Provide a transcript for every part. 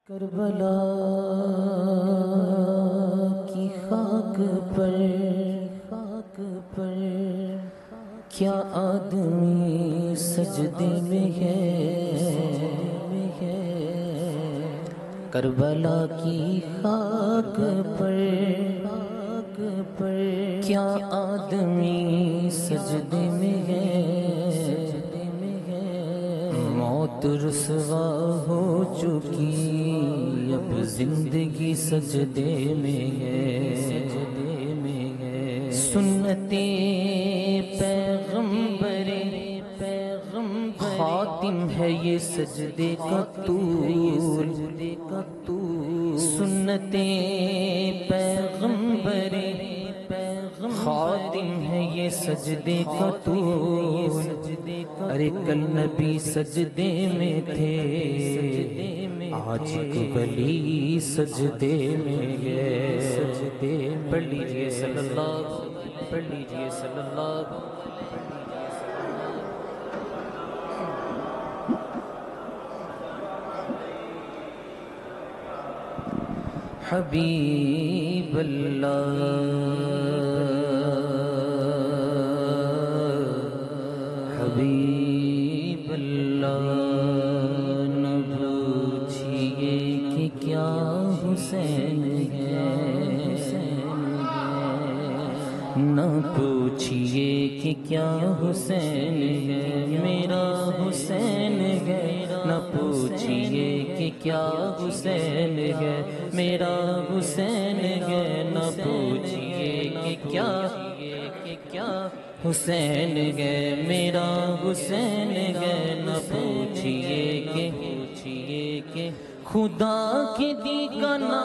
کربلا کی خاک پر کیا آدمی سجدے میں ہے، کربلا کی خاک پر کیا آدمی سجدے میں ہے، موت رسوا ہو چکی اب زندگی سجدے میں ہے، سنت پیغمبر خاتم ہے یہ سجدے کا طول، سنت پیغمبر خاتم ہے یہ سجدے کا طول، ارے کل نبی سجدے میں تھے آج ولی سجدے میں ہے، پڑھ لیجئے صلی اللہ، پڑھ لیجئے صلی اللہ۔ حبیب اللہ حبیب اللہ، نہ پوچھئے کہ کیا حسین ہے، نہ پوچھئے کہ کیا حسین ہے، میرا حسین ہے، نہ پوچھئے کہ کیا حسین ہے، میرا حسین ہے، نہ پوچھئے کہ کیا حسین ہے، میرا حسین ہے، نہ پوچھئے کہ خدا کے دی کا نہ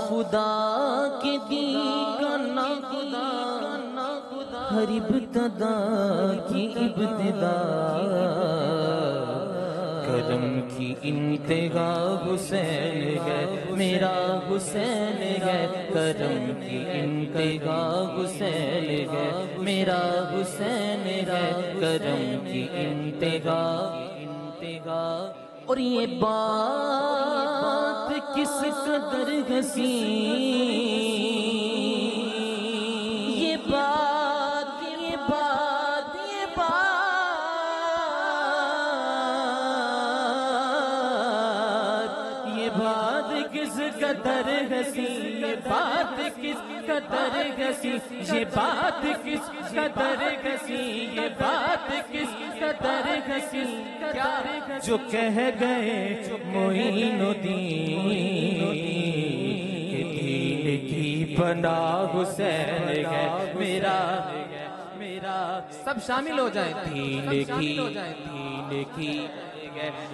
خدا کے دی کا نہ ہر ابتدا کی ابتدا، کرم کی انتہا حسین ہے، میرا حسین ہے، کرم کی انتہا حسین ہے، میرا حسین ہے، کرم کی انتہا۔ اور یہ بات کس قدر حسین، یہ بات کس قدر حسین، یہ بات کس قدر حسین، یہ بات کس قدر حسین، یہ بات کس قدر حسین، جو کہہ گئے معین الدین کہ دین کی پناہ حسین ہے، میرا سب شامل ہو جائیں، دین کی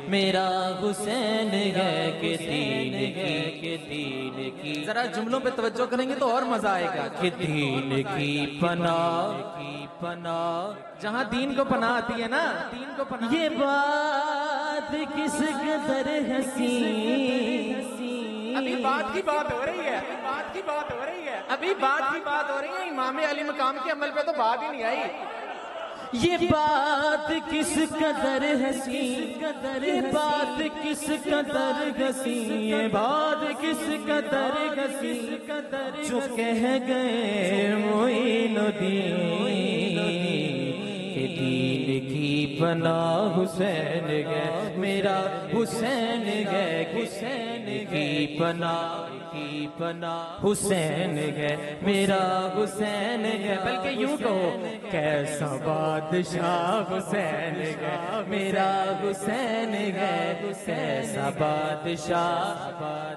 میرا حسین ہے کہ دین کی، ذرا جملوں پہ توجہ کریں گے تو اور مزہ آئے گا، کہ دین کی پناہ جہاں دین کو پناہ آتی ہے نا، یہ بات کس قدر حسین، ابھی بات کی بات ہو رہی ہے، ابھی بات کی بات ہو رہی ہے، امام علی مقام کے عمل پہ تو بات ہی نہیں آئی، یہ بات کس قدر حسین، یہ بات کس قدر حسین، یہ بات کس قدر حسین، جو کہہ گئے معین الدین کہ دین کی پناہ حسین ہے، میرا حسین ہے، حسین کی پناہ حسین ہے، میرا حسین ہے، بلکہ یوں کہو کیسا بادشاہ حسین ہے، میرا حسین ہے، کیسا بادشاہ،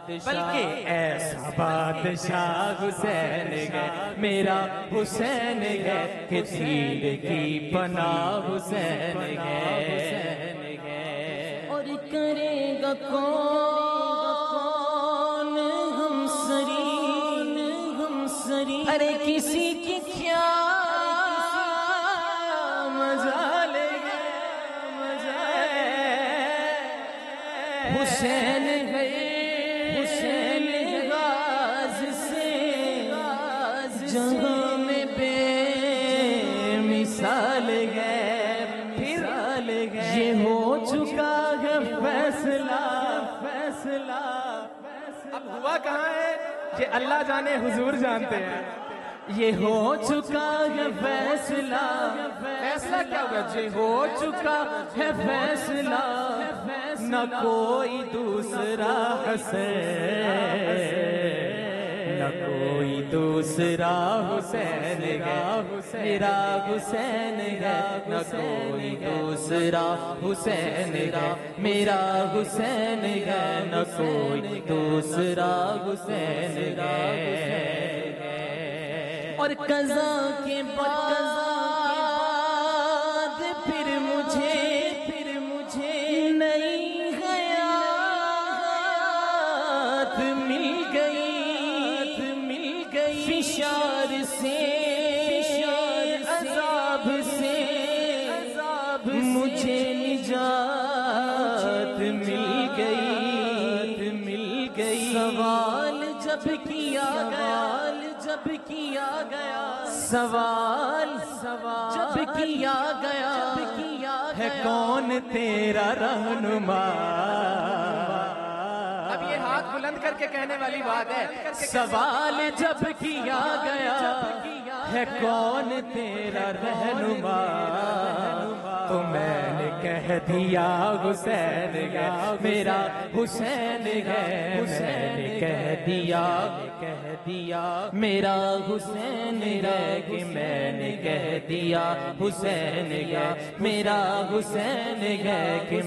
بلکہ ایسا بادشاہ حسین ہے، میرا حسین ہے، کہ دین کی پناہ حسین ہے، اور کرے گا کون ارے کسی کی کیا مجال ہے، حسین ہے، حسین غاز سے جہاں میں بے مثال ہے، پھر یہ ہو چکا ہے فیصلہ فیصلہ. اب ہوا کہاں ہے یہ اللہ جانے حضور جانتے ہیں. یہ ہو چکا ہے فیصلہ. فیصلہ کیا ہوا؟ یہ ہو چکا ہے فیصلہ. نہ کوئی دوسرا حسین نہ کوئی دوسرا حسین ہے میرا حسین ہے. نہ کوئی دوسرا حسین ہے میرا حسین ہے. نہ کوئی دوسرا حسین ہے. اور قضا کے بعد پھر مجھے نئی حیات مل گئی فشار سے عذاب سے مجھے نجات مل گئی. سوال جب کیا گیا ہے کون تیرا رہنما. اب یہ ہاتھ بلند کر کے کہنے والی بات ہے. سوال جب کیا گیا ہے کون تیرا رہنما تو میں نے کہہ دیا حسین ہے میرا حسین ہے. میں نے کہہ دیا میرا حسین ہے کہ میں نے کہہ دیا حسین ہے میرا حسین ہے کہ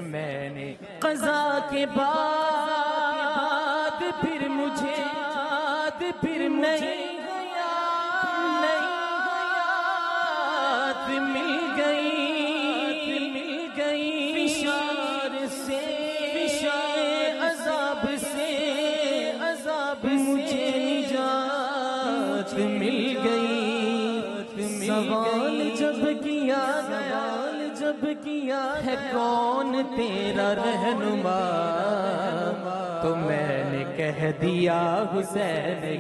میں نے قضا کے بعد پھر مجھے نہیں حیات مل گئی فشار سے عذاب سے مجھے نجات مل گئی. سوال جب کیا ہے کون تیرا رہنما تو میں نے کہہ دیا حسین ہے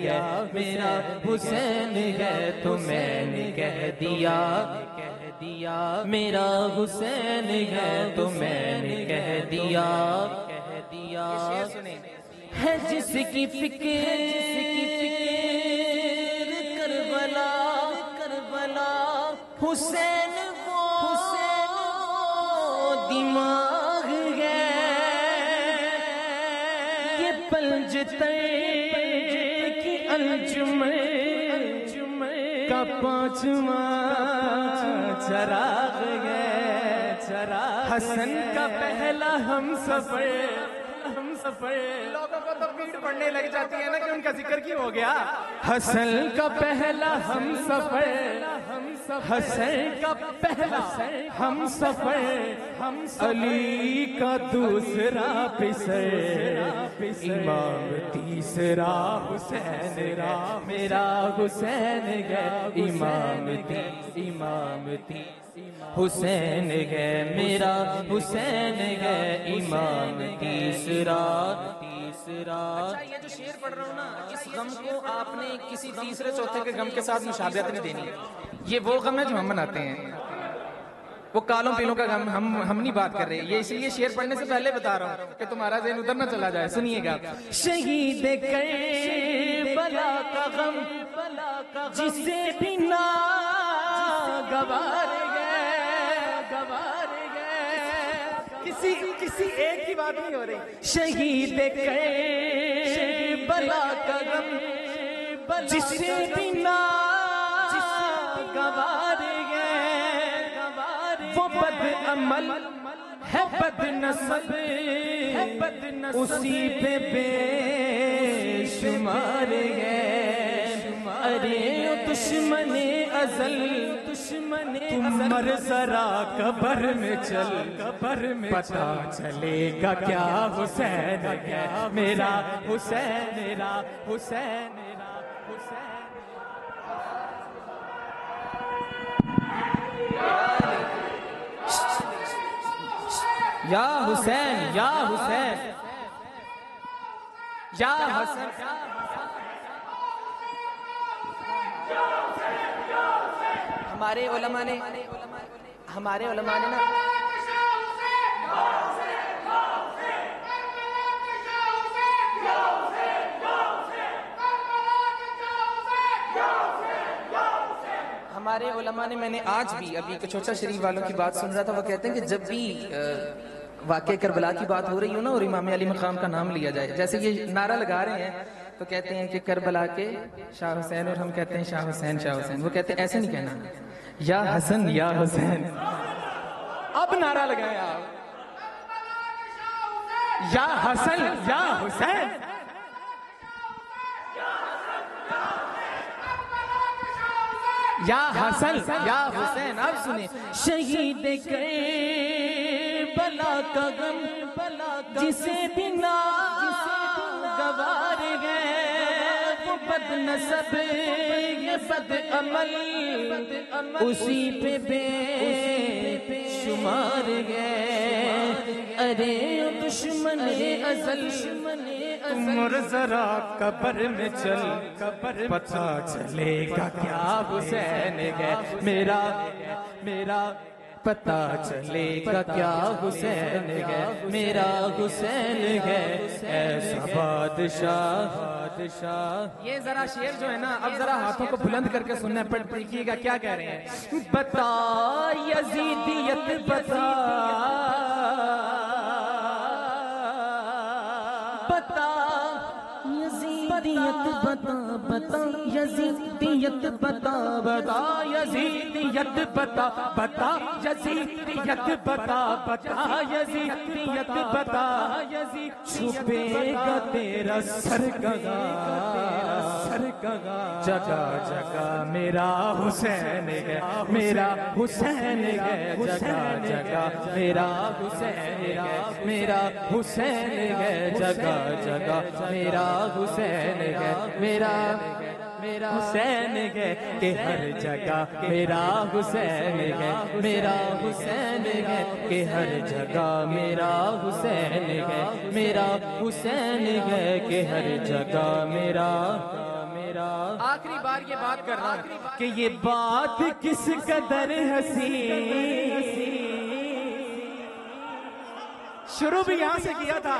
میرا حسین ہے. تو میں نے کہہ دیا میرا حسین ہے. تو میں نے کہہ دیا ہے جس کی فکر کربلا حسین وہ دماغ ہے. یہ پنجتر کی انجمن کا پانچواں چراغ ہے. حسن کا پہلا ہم سفر لوگوں کو تو پیٹ پڑنے لگ جاتی ہے نا کہ ان کا ذکر کیوں ہو گیا. حسن کا پہلا ہم سفر علی کا دوسرا پسر امام تیسرا حسین میرا حسین ہے. امام حسین ہے میرا حسین ہے. امام تیسرا. اچھا یہ جو شعر پڑھ رہا ہوں نا اس غم کو آپ نے کسی تیسرے چوتھے کے غم کے ساتھ مشابہت نہیں دینی. یہ وہ غم ہے جو ہم مناتے ہیں. وہ کالوں پیلوں کا غم ہم نہیں بات کر رہے. یہ اسی لیے شعر پڑھنے سے پہلے بتا رہا ہوں کہ تمہارا ذہن ادھر نہ چلا جائے. سنیے گا. شہید کربلا کا غم جسے بھی ناگوار کسی ایک کی بات نہیں ہو رہی. شہید کربلا کا غم جسے بھی ناگوار ہے. وہ بد عمل ہے بد نسب اسی پہ بے شمار ہے. ارے دشمن ازل تم مر ذرا قبر میں چل پتا چلے گا کیا حسین ہے میرا حسین. یا حسین یا حسین یا حسن. ہمارے علماء نے نا ہمارے علماء نے، میں نے آج بھی ابھی کچوچا شریف والوں کی بات سن رہا تھا، وہ کہتے ہیں کہ جب بھی واقعہ کربلا کی بات ہو رہی ہو نا اور امام علی مقام کا نام لیا جائے، جیسے یہ نعرہ لگا رہے ہیں تو کہتے ہیں کہ کربلا کے شاہ حسین، اور ہم کہتے ہیں شاہ حسین شاہ حسین، وہ کہتے ہیں ایسے نہیں کہنا، یا حسن یا حسین. اب نعرہ لگائیں آپ، یا حسن یا حسین. یا حسن یا حسین. اب سنیں، شہید کربلا کا غم جسے بنا گوار گئے، وہ بد نسب یہ بد عمل اسی پہ بے شمار گئے. ارے دشمن ازل عمر ذرا قبر میں چل، پتہ چلے گا کیا حسین ہے میرا پتہ چلے گا کیا حسین ہے میرا حسین ہے ایسا بادشاہ. یہ ذرا شعر جو ہے نا، اب ذرا ہاتھوں کو بلند کر کے سننا، پڑھ دیکھیے گا کیا کہہ رہے ہیں. بتا یزیدیت بتا، بتا یزیدیت بتا، بتا یزیدیت بتا، بتا یزیدیت بتا، بتا یزیدیت بتا، بتا یزیدیت بتا. چھپے گا تیرا سر گگا، جگہ جگہ میرا حسین ہے میرا حسین ہے جگہ جگہ میرا حسین ہے میرا حسین ہے جگہ جگہ میرا حسین ہے میرا حسین ہے کہ ہر جگہ میرا حسین ہے میرا حسین ہے کہ ہر جگہ میرا حسین ہے میرا حسین ہے کہ ہر جگہ میرا. آخری بار یہ بات کر رہا ہوں کہ یہ بات کس قدر حسین، شروع بھی یہاں سے کیا تھا،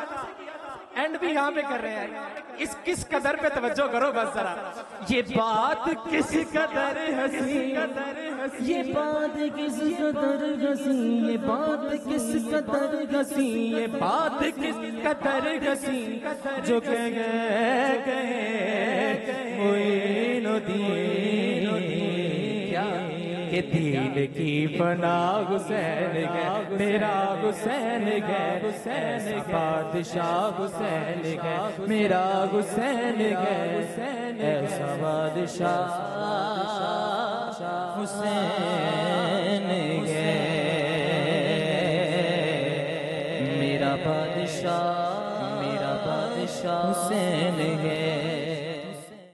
اینڈ بھی یہاں پہ کر رہے ہیں. اس کس قدر پہ توجہ کرو بس ذرا. یہ بات کس قدر حسین، یہ بات کس قدر حسین، یہ بات کس قدر حسین، یہ بات کس قدر حسین، جو کہہ گئے معین الدین کہ دین کی پناہ حسین ہے میرا حسین ہے ایسا بادشاہ حسین ہے میرا حسین ہے ایسا بادشاہ حسین ہے میرا بادشاہ حسین ہے.